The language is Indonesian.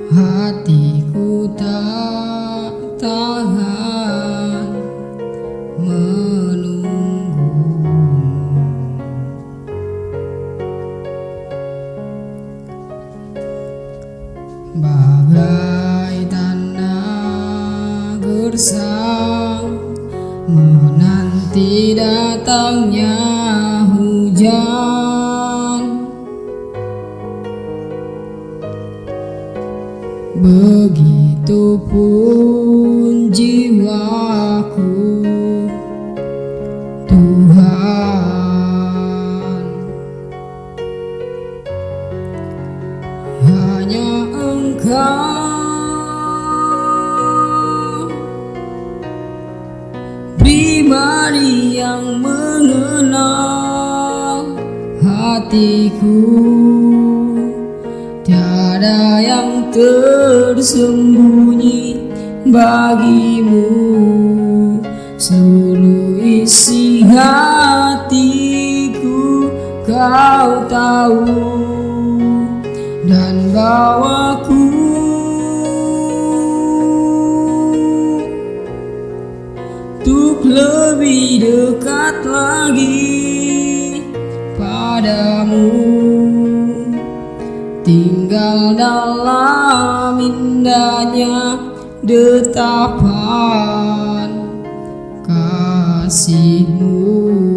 hatiku tak tahan menunggu. Bagai tanah gersang menanti datangnya hujan, begitupun jiwaku Tuhan, hanya Engkau pribadi yang mengenal hatiku, tiada yang tersembunyi bagimu. Seluruh isi hatiku Kau tahu, dan bawaku untuk lebih dekat lagi padamu, tinggal dalam indahnya detapan kasih-Mu.